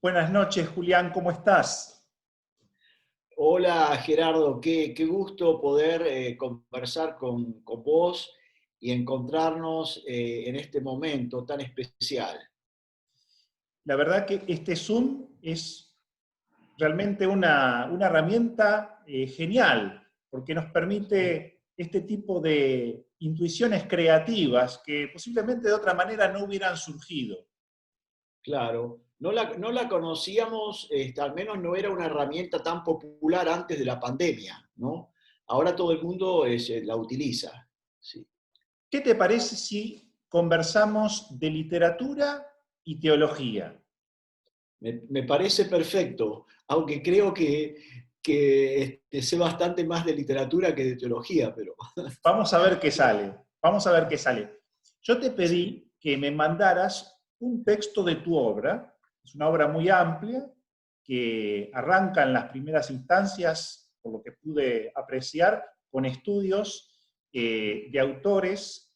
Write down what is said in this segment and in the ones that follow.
Buenas noches, Julián, ¿cómo estás? Hola Gerardo, qué gusto poder conversar con vos y encontrarnos en este momento tan especial. La verdad que este Zoom es realmente una herramienta genial, porque nos permite este tipo de intuiciones creativas que posiblemente de otra manera no hubieran surgido. Claro, no la conocíamos, al menos no era una herramienta tan popular antes de la pandemia, ¿no? Ahora todo el mundo la utiliza. Sí. ¿Qué te parece si conversamos de literatura y teología? Me parece perfecto, aunque creo que sé bastante más de literatura que de teología, pero Vamos a ver qué sale. Vamos a ver qué sale. Yo te sí. pedí que me mandaras un texto de tu obra. Es una obra muy amplia que arranca en las primeras instancias, por lo que pude apreciar, con estudios de autores,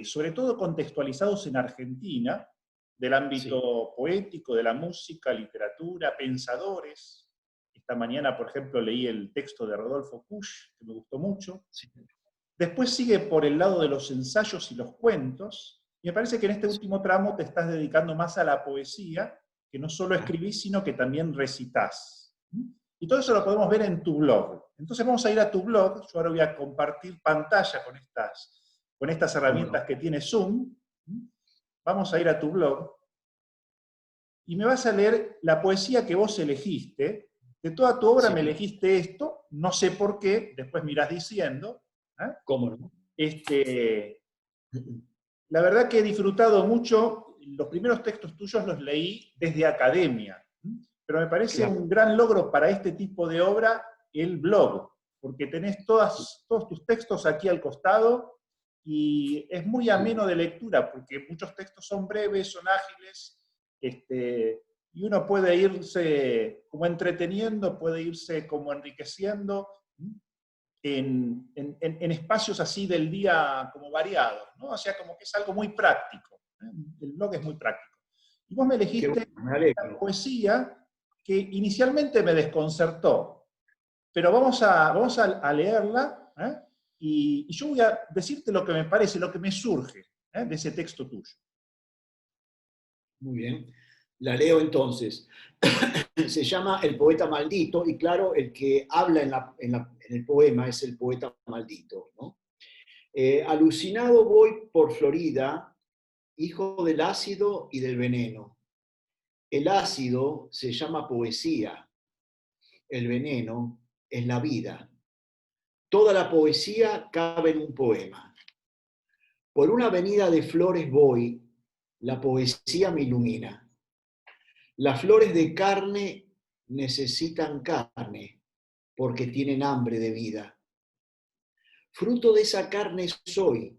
sobre todo contextualizados en Argentina, del Sí. ámbito poético, de la música, literatura, pensadores. Esta mañana, por ejemplo, leí el texto de Rodolfo Kusch, que me gustó mucho. Sí, Después sigue por el lado de los ensayos y los cuentos, y me parece que en este sí. último tramo te estás dedicando más a la poesía, que no solo Ah, escribís, sino que también recitas. Y todo eso lo podemos ver en tu blog. Entonces vamos a ir a tu blog, yo ahora voy a compartir pantalla con estas ¿cómo herramientas no? que tiene Zoom. Vamos a ir a tu blog y me vas a leer la poesía que vos elegiste. De toda tu obra Sí, me elegiste esto, no sé por qué, después mirás diciendo. ¿eh? ¿cómo no? Este, la verdad que he disfrutado mucho, los primeros textos tuyos los leí desde academia, pero me parece Claro, un gran logro para este tipo de obra el blog, porque tenés todos tus textos aquí al costado y es muy sí. ameno de lectura, porque muchos textos son breves, son ágiles, y uno puede irse como entreteniendo, puede irse como enriqueciendo en espacios así del día como variados, ¿no? O sea, como que es algo muy práctico. ¿eh? El blog es muy práctico. Y vos me Qué elegiste bueno, me una alegro. poesía que inicialmente me desconcertó, pero vamos a leerla, y yo voy a decirte lo que me parece, lo que me surge de ese texto tuyo. Muy bien. La leo entonces. Se llama El poeta maldito y claro, el que habla en el poema es el poeta maldito, ¿no? Alucinado voy por Florida, hijo del ácido y del veneno. El ácido se llama poesía, el veneno es la vida. Toda la poesía cabe en un poema. Por una avenida de flores voy, la poesía me ilumina. Las flores de carne necesitan carne porque tienen hambre de vida. Fruto de esa carne soy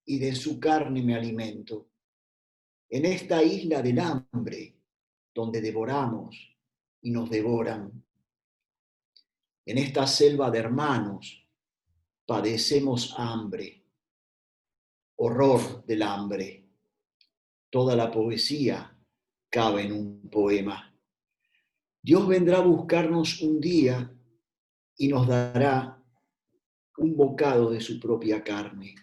y de su carne me alimento. En esta isla del hambre, donde devoramos y nos devoran, en esta selva de hermanos, padecemos hambre, horror del hambre. Toda la poesía cabe en un poema. Dios vendrá a buscarnos un día y nos dará un bocado de su propia carne.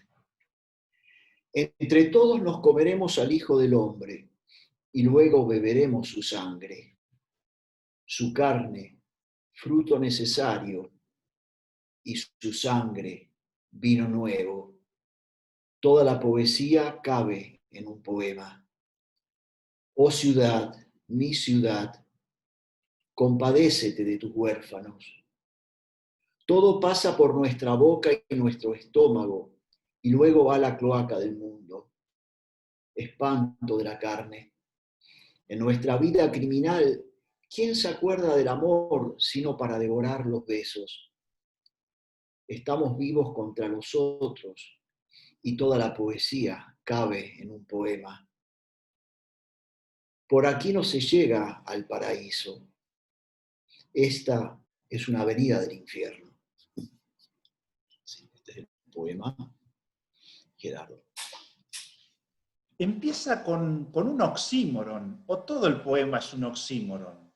Entre todos nos comeremos al Hijo del Hombre y luego beberemos su sangre, su carne, fruto necesario, y su sangre, vino nuevo. Toda la poesía cabe en un poema. Oh ciudad, mi ciudad, compadécete de tus huérfanos. Todo pasa por nuestra boca y nuestro estómago y luego va a la cloaca del mundo. Espanto de la carne. En nuestra vida criminal, ¿quién se acuerda del amor sino para devorar los besos? Estamos vivos contra los otros y toda la poesía cabe en un poema. Por aquí no se llega al paraíso. Esta es una avenida del infierno. Sí, este es el poema, Gerardo. empieza con un oxímoron, o todo el poema es un oxímoron,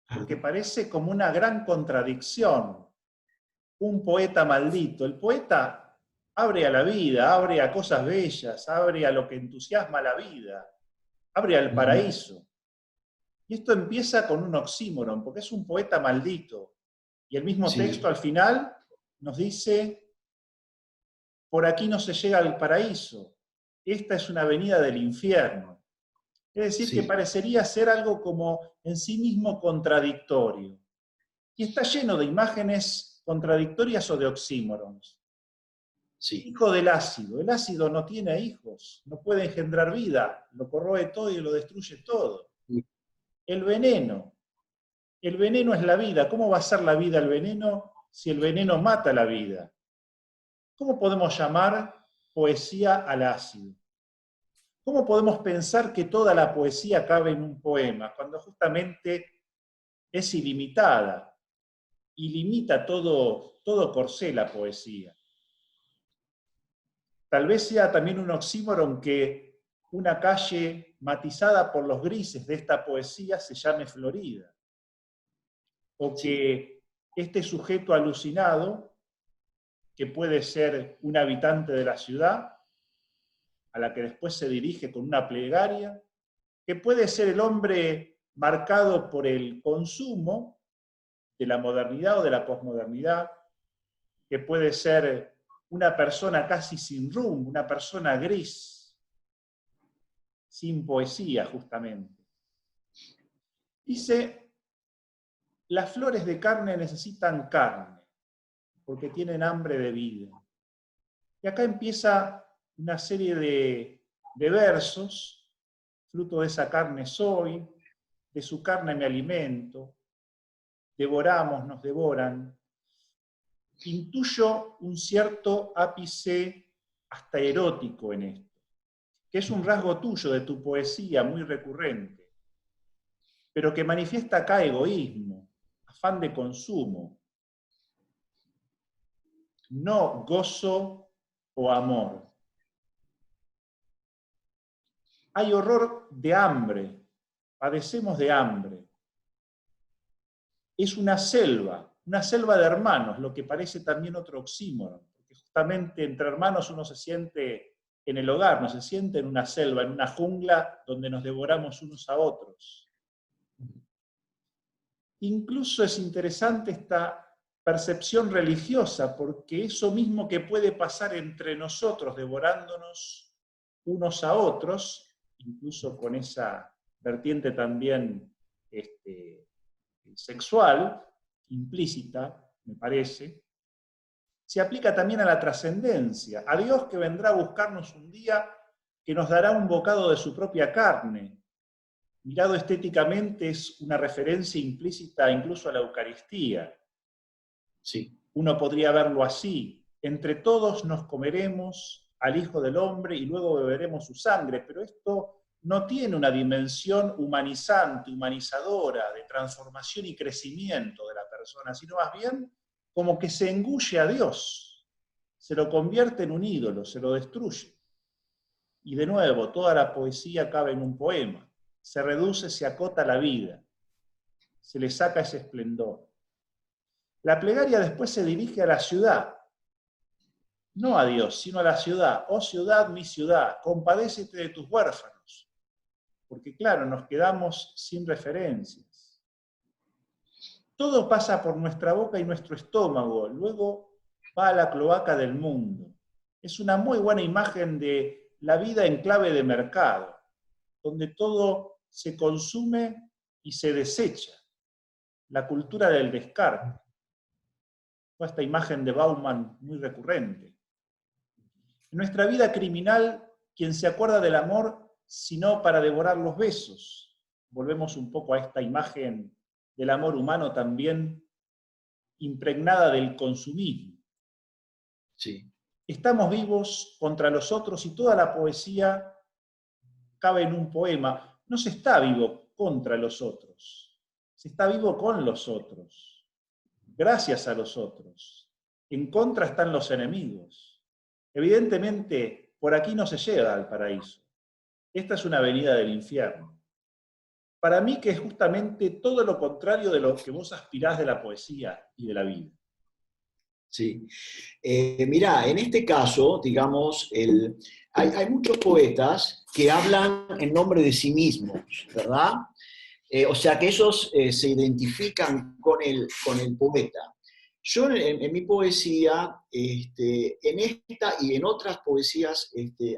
porque parece como una gran contradicción. Un poeta maldito. El poeta abre a la vida, abre a cosas bellas, abre a lo que entusiasma la vida, abre al paraíso. Y esto empieza con un oxímoron, porque es un poeta maldito. Y el mismo texto al final nos dice, por aquí no se llega al paraíso, esta es una avenida del infierno. Es decir, que parecería ser algo como en sí mismo contradictorio. Y está lleno de imágenes contradictorias o de oxímorons. Hijo del ácido. El ácido no tiene hijos, no puede engendrar vida, lo corroe todo y lo destruye todo. El veneno. El veneno es la vida. ¿Cómo va a ser la vida el veneno si el veneno mata la vida? ¿Cómo podemos llamar poesía al ácido? ¿Cómo podemos pensar que toda la poesía cabe en un poema, cuando justamente es ilimitada y limita todo corsé la poesía? Tal vez sea también un oxímoron que una calle matizada por los grises de esta poesía se llame Florida, o que este sujeto alucinado, que puede ser un habitante de la ciudad, a la que después se dirige con una plegaria, que puede ser el hombre marcado por el consumo de la modernidad o de la posmodernidad, que puede ser una persona casi sin rumbo, una persona gris, sin poesía justamente. Dice, las flores de carne necesitan carne, porque tienen hambre de vida. Y acá empieza una serie de versos, fruto de esa carne soy, de su carne me alimento, devoramos, nos devoran. Intuyo un cierto ápice hasta erótico en esto, que es un rasgo tuyo de tu poesía muy recurrente, pero que manifiesta acá egoísmo, afán de consumo, no gozo o amor. Hay horror de hambre, padecemos de hambre. Es una selva de hermanos, lo que parece también otro oxímoron, porque justamente entre hermanos uno se siente en el hogar, no se siente en una selva, en una jungla donde nos devoramos unos a otros. Incluso es interesante esta percepción religiosa, porque eso mismo que puede pasar entre nosotros, devorándonos unos a otros, incluso con esa vertiente también sexual, implícita, me parece, se aplica también a la trascendencia, a Dios que vendrá a buscarnos un día, que nos dará un bocado de su propia carne. Mirado estéticamente es una referencia implícita incluso a la Eucaristía. Uno podría verlo así: entre todos nos comeremos al Hijo del Hombre y luego beberemos su sangre, pero esto no tiene una dimensión humanizante, humanizadora, de transformación y crecimiento de la persona, sino más bien como que se engulle a Dios, se lo convierte en un ídolo, se lo destruye. Y de nuevo, toda la poesía cabe en un poema, se reduce, se acota la vida, se le saca ese esplendor. La plegaria después se dirige a la ciudad, no a Dios, sino a la ciudad. Oh ciudad, mi ciudad, compadécete de tus huérfanos. Porque claro, nos quedamos sin referencias. Todo pasa por nuestra boca y nuestro estómago, luego va a la cloaca del mundo. Es una muy buena imagen de la vida en clave de mercado, donde todo se consume y se desecha. La cultura del descarte. Esta imagen de Bauman muy recurrente. En nuestra vida criminal, quien se acuerda del amor sino para devorar los besos. Volvemos un poco a esta imagen del amor humano también impregnada del consumismo. Estamos vivos contra los otros y toda la poesía cabe en un poema. No se está vivo contra los otros, se está vivo con los otros, gracias a los otros. En contra están los enemigos. Evidentemente, por aquí no se llega al paraíso. esta es una avenida del infierno. Para mí que es justamente todo lo contrario de lo que vos aspirás de la poesía y de la vida. Sí. Mirá, en este caso, digamos, hay muchos poetas que hablan en nombre de sí mismos, ¿verdad? O sea que ellos se identifican con el poeta. Yo en mi poesía, en esta y en otras poesías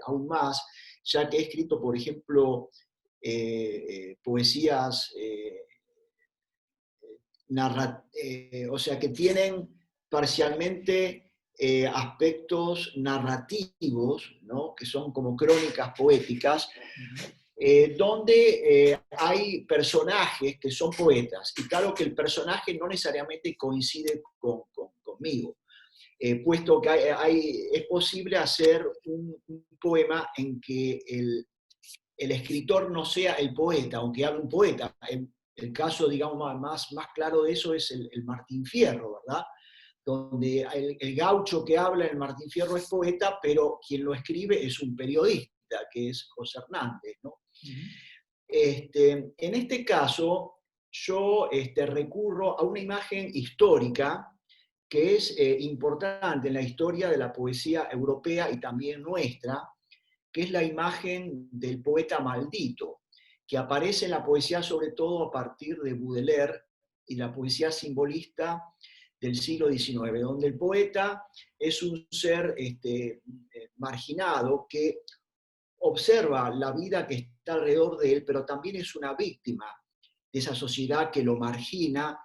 aún más, ya que he escrito, por ejemplo, poesías o sea, que tienen parcialmente aspectos narrativos, ¿no? Que son como crónicas poéticas, donde hay personajes que son poetas, y claro que el personaje no necesariamente coincide conmigo, puesto que es posible hacer un poema en que el escritor no sea el poeta, aunque hable un poeta. El caso, digamos, más claro de eso es el Martín Fierro, ¿verdad? Donde el gaucho que habla en el Martín Fierro es poeta, pero quien lo escribe es un periodista, que es José Hernández, ¿no? En este caso, yo recurro a una imagen histórica que es importante en la historia de la poesía europea y también nuestra, que es la imagen del poeta maldito, que aparece en la poesía sobre todo a partir de Baudelaire y la poesía simbolista del siglo XIX, donde el poeta es un ser marginado que observa la vida que está alrededor de él, pero también es una víctima de esa sociedad que lo margina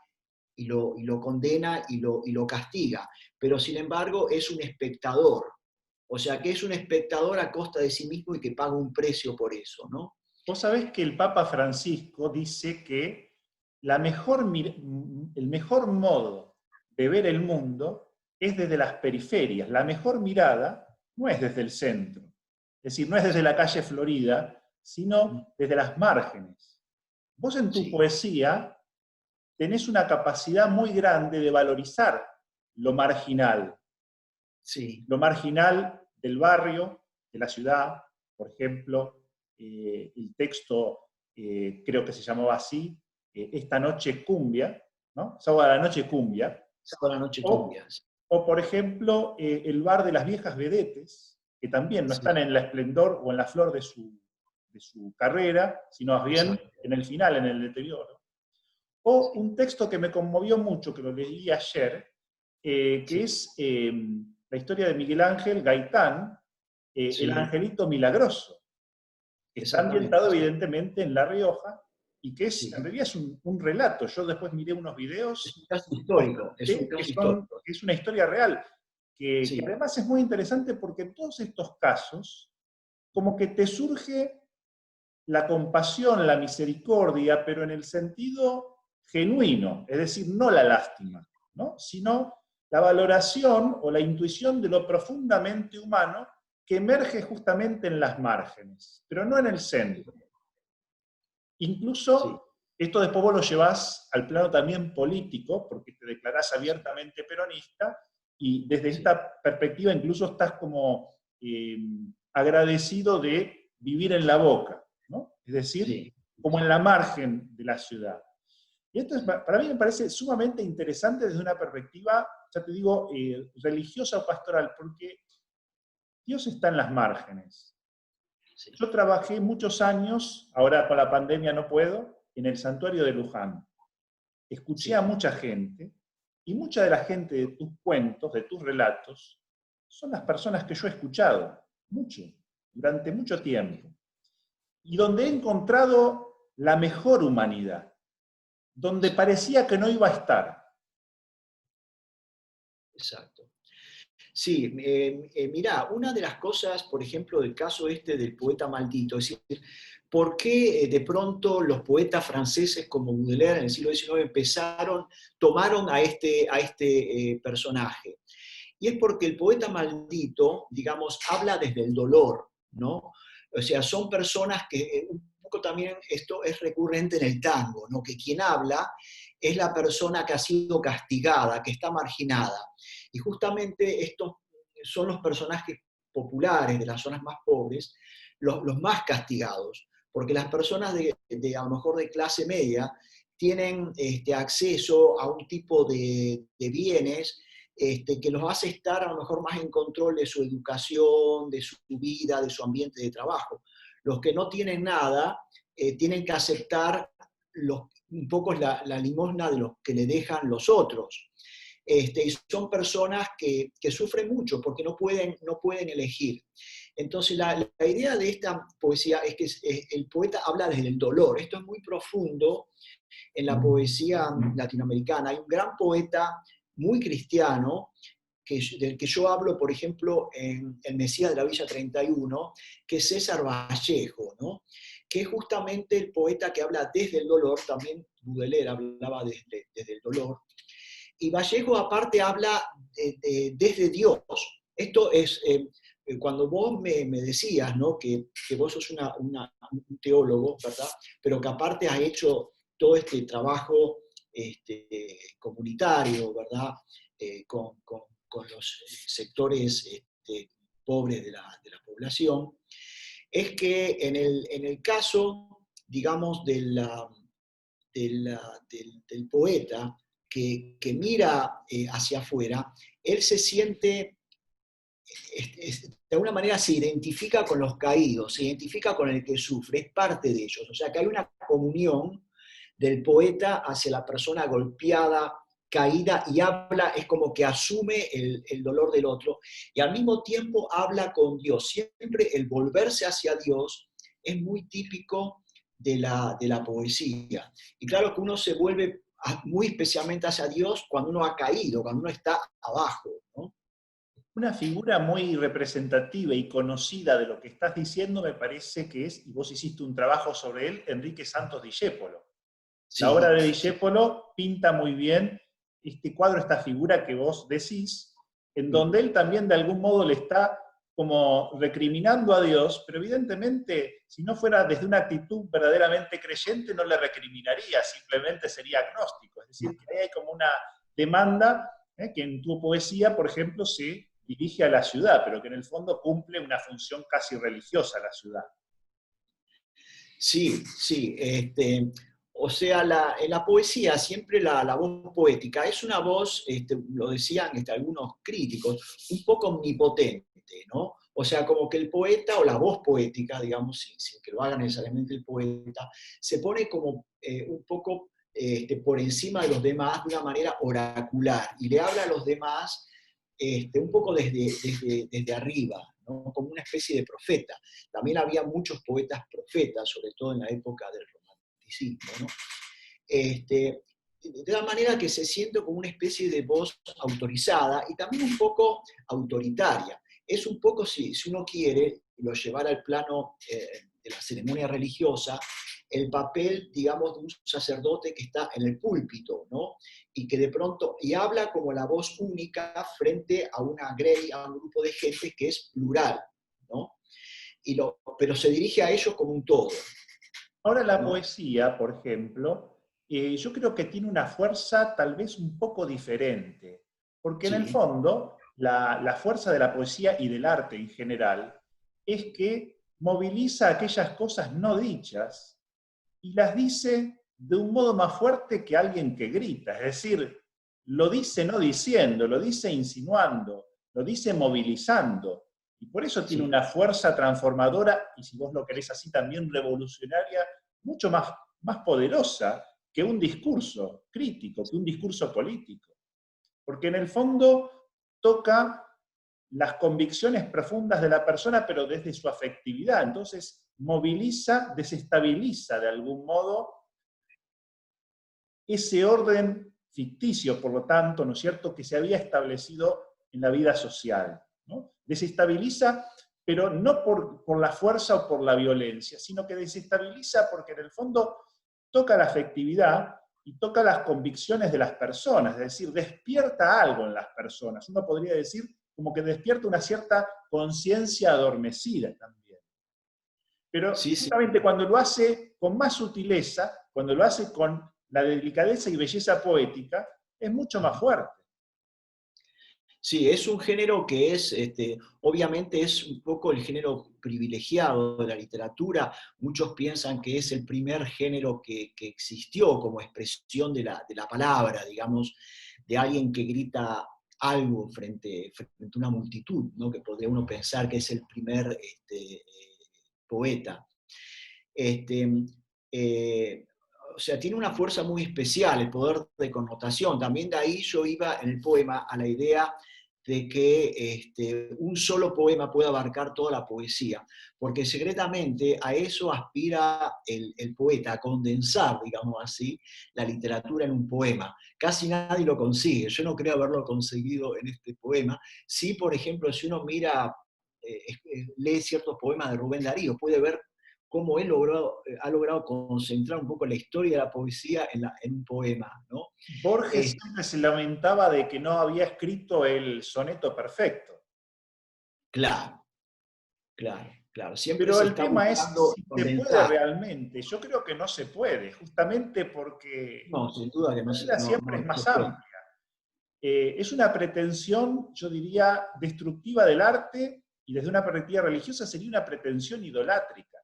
y lo condena y lo castiga, pero sin embargo es un espectador, o sea que es un espectador a costa de sí mismo y que paga un precio por eso, ¿no? Vos sabés que el Papa Francisco dice que el mejor modo de ver el mundo es desde las periferias. La mejor mirada no es desde el centro. Es decir, no es desde la calle Florida, sino desde las márgenes. Vos en tu poesía tenés una capacidad muy grande de valorizar lo marginal. Sí. Lo marginal del barrio, de la ciudad, por ejemplo, el texto creo que se llamaba así, Esta noche cumbia, ¿no? Sábado a la noche cumbia. Sábado a la noche cumbia. O por ejemplo, el bar de las viejas vedetes, que también no están en la esplendor o en la flor de su carrera, sino más bien en el final, en el deterioro. O un texto que me conmovió mucho, que lo leí ayer, que es la historia de Miguel Ángel Gaitán, El Angelito Milagroso, que está ambientado evidentemente en La Rioja, y que en realidad es un relato. Yo después miré unos videos. Es un caso histórico. Que es una historia real, que además es muy interesante porque en todos estos casos, como que te surge la compasión, la misericordia, pero en el sentido genuino, es decir, no la lástima, ¿no? Sino la valoración o la intuición de lo profundamente humano que emerge justamente en las márgenes, pero no en el centro. Incluso, esto después vos lo llevás al plano también político, porque te declarás abiertamente peronista, y desde esta perspectiva incluso estás como agradecido de vivir en la boca, ¿no? Es decir, como en la margen de la ciudad. Y esto para mí me parece sumamente interesante desde una perspectiva, ya te digo, religiosa o pastoral, porque Dios está en las márgenes. Yo trabajé muchos años, ahora con la pandemia no puedo, en el santuario de Luján. Escuché a mucha gente, y mucha de la gente de tus cuentos, de tus relatos, son las personas que yo he escuchado, durante mucho tiempo. Y donde he encontrado la mejor humanidad, donde parecía que no iba a estar. Exacto. Sí, mirá, una de las cosas, por ejemplo, del caso del poeta maldito, es decir, ¿por qué de pronto los poetas franceses como Baudelaire en el siglo XIX tomaron a este personaje? Y es porque el poeta maldito, digamos, habla desde el dolor, ¿no? O sea, son personas que, un poco también esto es recurrente en el tango, ¿no? Que quien habla es la persona que ha sido castigada, que está marginada. Y justamente estos son los personajes populares de las zonas más pobres, los más castigados, porque las personas a lo mejor de clase media tienen acceso a un tipo de bienes que los hace estar a lo mejor más en control de su educación, de su vida, de su ambiente de trabajo. Los que no tienen nada tienen que aceptar un poco la limosna de los que le dejan los otros. Y son personas que sufren mucho porque no pueden elegir. Entonces la idea de esta poesía es que el poeta habla desde el dolor. Esto es muy profundo en la poesía latinoamericana. Hay un gran poeta muy cristiano, del que yo hablo, por ejemplo, en El Mesías de la Villa 31, que es César Vallejo, ¿no? Que es justamente el poeta que habla desde el dolor. También Baudelaire hablaba desde el dolor. Y Vallejo aparte habla desde Dios. Esto es, cuando vos me decías, ¿no? que vos sos un teólogo, ¿verdad? Pero que aparte has hecho todo este trabajo comunitario, ¿verdad? Con los sectores pobres de la población, es que en el caso, digamos, del poeta que mira hacia afuera, él se siente, de alguna manera se identifica con los caídos, se identifica con el que sufre, es parte de ellos. O sea que hay una comunión del poeta hacia la persona golpeada, caída, y habla, es como que asume el dolor del otro, y al mismo tiempo habla con Dios. Siempre el volverse hacia Dios es muy típico de la poesía. Y claro que uno se vuelve muy especialmente hacia Dios cuando uno ha caído, cuando uno está abajo, ¿no? Una figura muy representativa y conocida de lo que estás diciendo me parece que es, y vos hiciste un trabajo sobre él, Enrique Santos Discépolo. La obra Sí, de sí. Discépolo pinta muy bien este cuadro, esta figura que vos decís, en donde él también de algún modo le está como recriminando a Dios, pero evidentemente si no fuera desde una actitud verdaderamente creyente no le recriminaría, simplemente sería agnóstico. Es decir, que ahí hay como una demanda que en tu poesía, por ejemplo, se dirige a la ciudad, pero que en el fondo cumple una función casi religiosa la ciudad. Sí, sí. O sea, en la poesía siempre la voz poética es una voz, lo decían algunos críticos, un poco omnipotente, ¿no? O sea, como que el poeta o la voz poética, digamos, sin que lo haga necesariamente el poeta, se pone como un poco por encima de los demás de una manera oracular y le habla a los demás un poco desde arriba, ¿no? Como una especie de profeta. También había muchos poetas profetas, sobre todo en la época del romanticismo, ¿no? De tal manera que se siente como una especie de voz autorizada y también un poco autoritaria. Es un poco, si uno quiere, lo llevar al plano de la ceremonia religiosa, el papel, digamos, de un sacerdote que está en el púlpito, ¿no? Y que de pronto, y habla como la voz única frente a una grey, a un grupo de gente que es plural, ¿no? Pero se dirige a ellos como un todo. Ahora la ¿No? poesía, por ejemplo, yo creo que tiene una fuerza tal vez un poco diferente, porque en el Sí, fondo la fuerza de la poesía y del arte en general es que moviliza aquellas cosas no dichas y las dice de un modo más fuerte que alguien que grita, es decir, lo dice no diciendo, lo dice insinuando, lo dice movilizando. Y por eso tiene sí. una fuerza transformadora y, si vos lo querés así, también revolucionaria, mucho más poderosa que un discurso crítico, que un discurso político. Porque en el fondo toca las convicciones profundas de la persona, pero desde su afectividad. Entonces moviliza, desestabiliza de algún modo ese orden ficticio, por lo tanto, ¿no es cierto?, que se había establecido en la vida social, ¿no? Desestabiliza, pero no por la fuerza o por la violencia, sino que desestabiliza porque en el fondo toca la afectividad y toca las convicciones de las personas, es decir, despierta algo en las personas. Uno podría decir como que despierta una cierta conciencia adormecida también. Pero Sí, sí. justamente cuando lo hace con más sutileza, cuando lo hace con la delicadeza y belleza poética, es mucho más fuerte. Sí, es un género que es, obviamente es un poco el género privilegiado de la literatura. Muchos piensan que es el primer género que existió como expresión de la palabra, digamos, de alguien que grita algo frente a una multitud, ¿no? Que podría uno pensar que es el primer poeta. Este, eh, o sea, tiene una fuerza muy especial, el poder de connotación. También de ahí yo iba en el poema a la idea de que un solo poema puede abarcar toda la poesía, porque secretamente a eso aspira el poeta, a condensar, digamos así, la literatura en un poema. Casi nadie lo consigue, yo no creo haberlo conseguido en este poema. Sí, por ejemplo, si uno mira, lee ciertos poemas de Rubén Darío, puede ver cómo él ha logrado concentrar un poco la historia de la poesía en un poema, ¿no? Borges Es, siempre se lamentaba de que no había escrito el soneto perfecto. claro, claro, claro. Siempre Pero se el está tema es buscando si se puede condensar. realmente. Yo creo que no se puede, justamente porque No, sin duda que la vida siempre es no se más puede. amplia. Es una pretensión, yo diría, destructiva del arte y desde una perspectiva religiosa sería una pretensión idolátrica.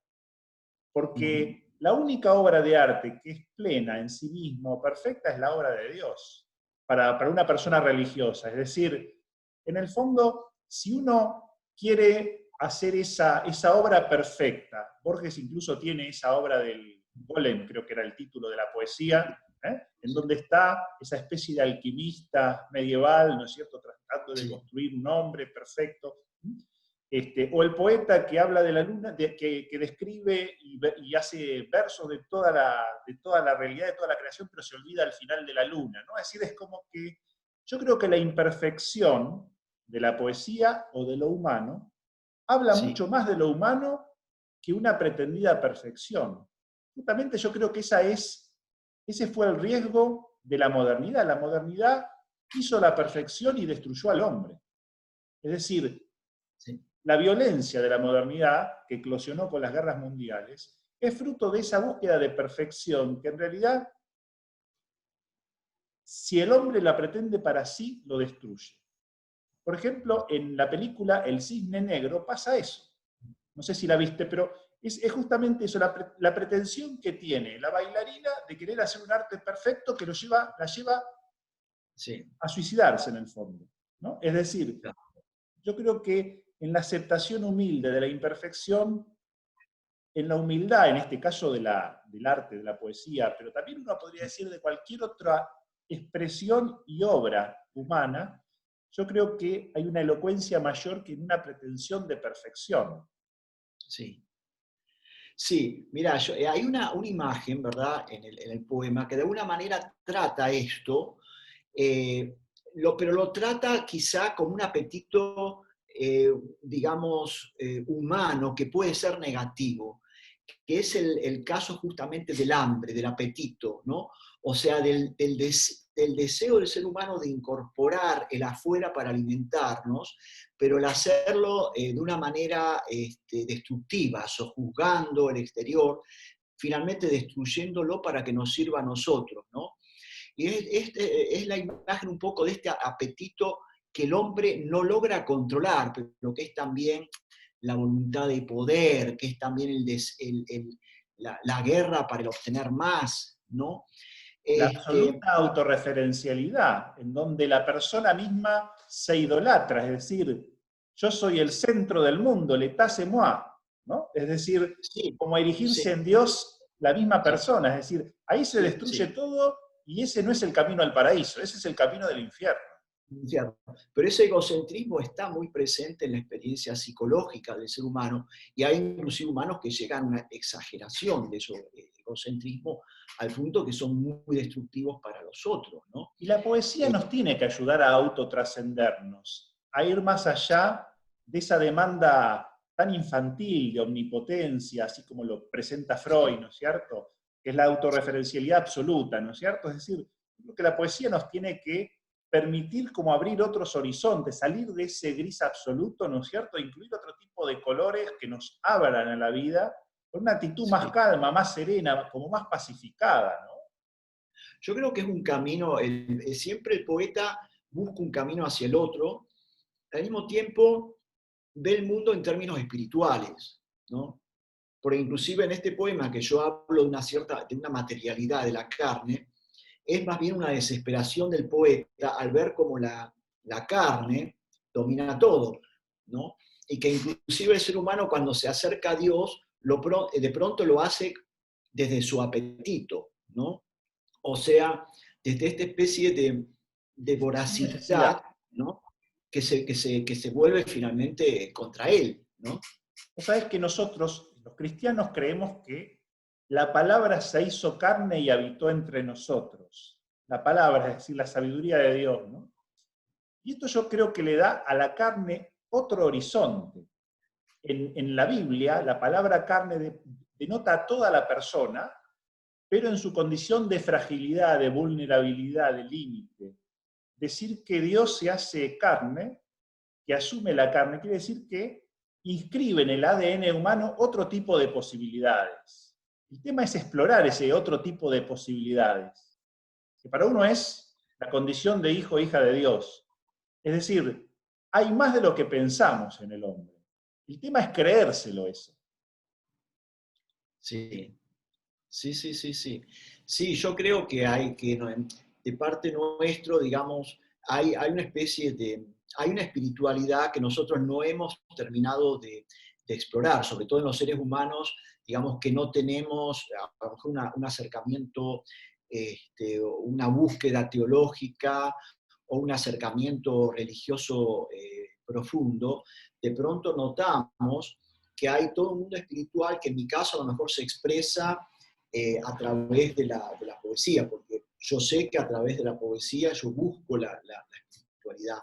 Ujú. Porque la única obra de arte que es plena en sí misma o perfecta es la obra de Dios, para una persona religiosa. Es decir, en el fondo, si uno quiere hacer esa obra perfecta, Borges incluso tiene esa obra del Golem, creo que era el título de la poesía, en Sí, donde está esa especie de alquimista medieval, ¿no es cierto?, tratando de sí, construir un hombre perfecto. O el poeta que habla de la luna, que describe y hace versos de toda la realidad, de toda la creación, pero se olvida al final de la luna, ¿no? Es decir, es como que yo creo que la imperfección de la poesía o de lo humano habla sí, mucho más de lo humano que una pretendida perfección. Justamente yo creo que ese fue el riesgo de la modernidad. La modernidad hizo la perfección y destruyó al hombre. Es decir, sí. la violencia de la modernidad, que eclosionó con las guerras mundiales, es fruto de esa búsqueda de perfección que en realidad, si el hombre la pretende para sí, lo destruye. Por ejemplo, en la película El Cisne Negro pasa eso. No sé si la viste, pero es justamente eso, la pretensión que tiene la bailarina de querer hacer un arte perfecto que la lleva Sí, a suicidarse en el fondo, ¿no? Es decir, claro. yo creo que en la aceptación humilde de la imperfección, en la humildad, en este caso del arte, de la poesía, pero también uno podría decir de cualquier otra expresión y obra humana, yo creo que hay una elocuencia mayor que en una pretensión de perfección. Sí. Sí, mira, hay una imagen, ¿verdad?, en el poema que de alguna manera trata esto, eh, pero lo trata quizá como un apetito, digamos, humano, que puede ser negativo, que es el caso justamente del hambre, del apetito, ¿no? O sea, del deseo del ser humano de incorporar el afuera para alimentarnos, pero el hacerlo de una manera destructiva, sojuzgando el exterior, finalmente destruyéndolo para que nos sirva a nosotros, ¿no? Y es la imagen un poco de este apetito que el hombre no logra controlar, pero que es también la voluntad de poder, que es también la guerra para el obtener más, ¿no? La Este, absoluta autorreferencialidad, en donde la persona misma se idolatra, es decir, yo soy el centro del mundo, l'état c'est moi, ¿no? Es decir, sí, como erigirse sí, en Dios la misma sí, persona, es decir, ahí se sí, destruye sí. todo y ese no es el camino al paraíso, ese es el camino del infierno. Cierto. Pero ese egocentrismo está muy presente en la experiencia psicológica del ser humano y hay inclusive humanos que llegan a una exageración de ese egocentrismo al punto que son muy destructivos para los otros, ¿no? Y la poesía Eh, nos tiene que ayudar a autotrascendernos, a ir más allá de esa demanda tan infantil de omnipotencia, así como lo presenta Freud, ¿no es cierto? Que es la autorreferencialidad absoluta, ¿no es cierto? Es decir, creo que la poesía nos tiene que permitir como abrir otros horizontes, salir de ese gris absoluto, ¿no es cierto? Incluir otro tipo de colores que nos abran a la vida con una actitud más sí. calma, más serena, como más pacificada, ¿no? Yo creo que es un camino, siempre el poeta busca un camino hacia el otro, al mismo tiempo ve el mundo en términos espirituales, ¿no? Porque inclusive en este poema que yo hablo de una materialidad de la carne, es más bien una desesperación del poeta al ver cómo la carne domina todo, ¿no? Y que inclusive el ser humano cuando se acerca a Dios, de pronto lo hace desde su apetito, ¿no? O sea, desde esta especie de Necesidad. voracidad, ¿no? Que se vuelve finalmente contra él, ¿no? Vos sabés que nosotros, los cristianos, creemos que la palabra se hizo carne y habitó entre nosotros. La palabra, es decir, la sabiduría de Dios, ¿no? Y esto yo creo que le da a la carne otro horizonte. En la Biblia, la palabra carne denota a toda la persona, pero en su condición de fragilidad, de vulnerabilidad, de límite. Decir que Dios se hace carne, que asume la carne, quiere decir que inscribe en el ADN humano otro tipo de posibilidades. El tema es explorar ese otro tipo de posibilidades, que para uno es la condición de hijo o hija de Dios. Es decir, hay más de lo que pensamos en el hombre. El tema es creérselo eso. Sí, sí, sí, sí, sí. Sí, yo creo que hay que, de parte nuestro, digamos, hay una especie hay una espiritualidad que nosotros no hemos terminado de explorar, sobre todo en los seres humanos, digamos que no tenemos a lo mejor un acercamiento, una búsqueda teológica o un acercamiento religioso profundo. De pronto notamos que hay todo un mundo espiritual que en mi caso a lo mejor se expresa a través de la poesía, porque yo sé que a través de la poesía yo busco la espiritualidad.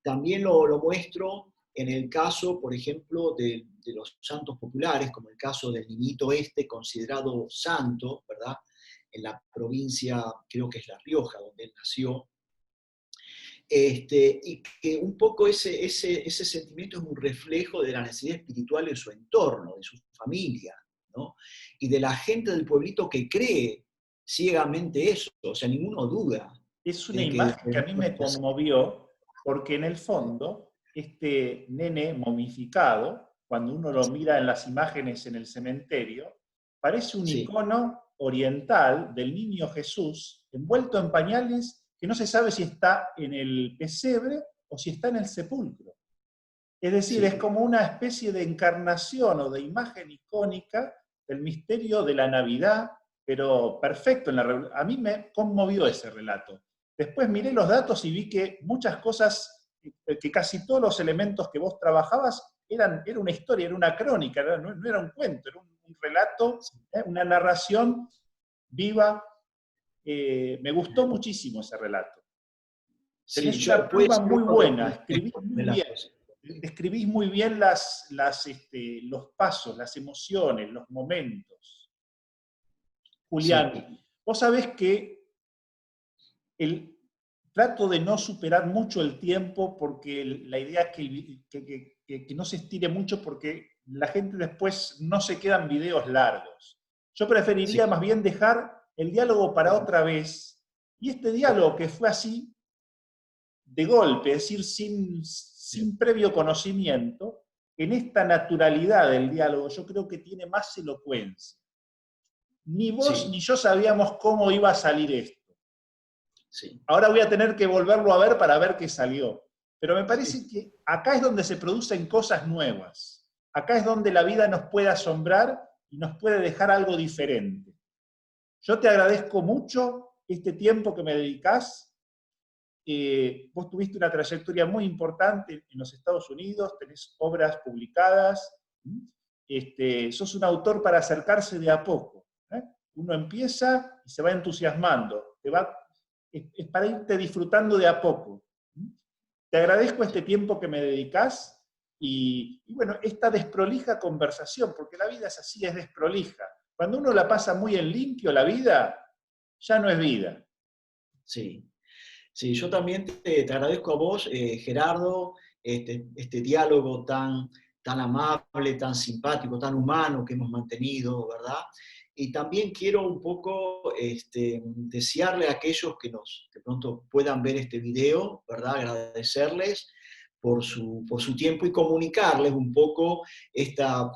También lo muestro en el caso, por ejemplo, de los santos populares, como el caso del niñito considerado santo, ¿verdad? En la provincia, creo que es La Rioja, donde él nació, y que un poco ese sentimiento es un reflejo de la necesidad espiritual de su entorno, de su familia, ¿no? Y de la gente del pueblito que cree ciegamente eso, o sea, ninguno duda Es una de que imagen que a mí me conmovió, porque en el fondo, este nene momificado, cuando uno lo mira en las imágenes en el cementerio, parece un sí, icono oriental del niño Jesús, envuelto en pañales, que no se sabe si está en el pesebre o si está en el sepulcro. Es decir, es sí, como una especie de encarnación o de imagen icónica del misterio de la Navidad, pero perfecto. A mí me conmovió ese relato. Después miré los datos y vi que muchas cosas, que casi todos los elementos que vos trabajabas era una historia, era una crónica, no era un cuento, era un relato, una narración viva. Me gustó muchísimo ese relato. sí, Tenés una puede pluma ser muy uno buena, los escribís mejores muy bien. relatos. Describís muy bien los pasos, las emociones, los momentos. Sí, Julián, vos sabés que el, trato de no superar mucho el tiempo porque la idea es que no se estire mucho porque la gente después no se quedan videos largos. Yo sí, preferiría más bien dejar el diálogo para otra vez. Y este diálogo que fue así, de golpe, es decir, sin previo conocimiento, en esta naturalidad del diálogo, yo creo que tiene más elocuencia. Ni vos sí, ni yo sabíamos cómo iba a salir esto. sí, Ahora voy a tener que volverlo a ver para ver qué salió. Pero me parece que acá es donde se producen cosas nuevas. Acá es donde la vida nos puede asombrar y nos puede dejar algo diferente. Yo te agradezco mucho este tiempo que me dedicás. Vos tuviste una trayectoria muy importante en los Estados Unidos, tenés obras publicadas, sos un autor para acercarse de a poco. ¿Eh? Uno empieza y se va entusiasmando, es para irte disfrutando de a poco. Te agradezco este tiempo que me dedicás y bueno, esta desprolija conversación, porque la vida es así, es desprolija. Cuando uno la pasa muy en limpio, la vida ya no es vida. sí. Sí, yo también te agradezco a vos, Gerardo, este diálogo tan amable, tan simpático, tan humano que hemos mantenido, ¿verdad? Y también quiero un poco desearle a aquellos que de pronto puedan ver este video, ¿verdad? Agradecerles, por su tiempo y comunicarles un poco esta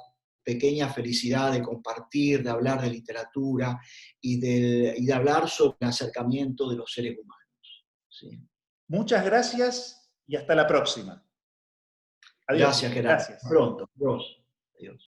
pequeña felicidad de compartir, de hablar de literatura y de hablar sobre el acercamiento de los seres humanos. ¿Sí? Muchas gracias y hasta la próxima. Adiós. Gracias, Gerardo. Gracias. Pronto. Adiós. Adiós.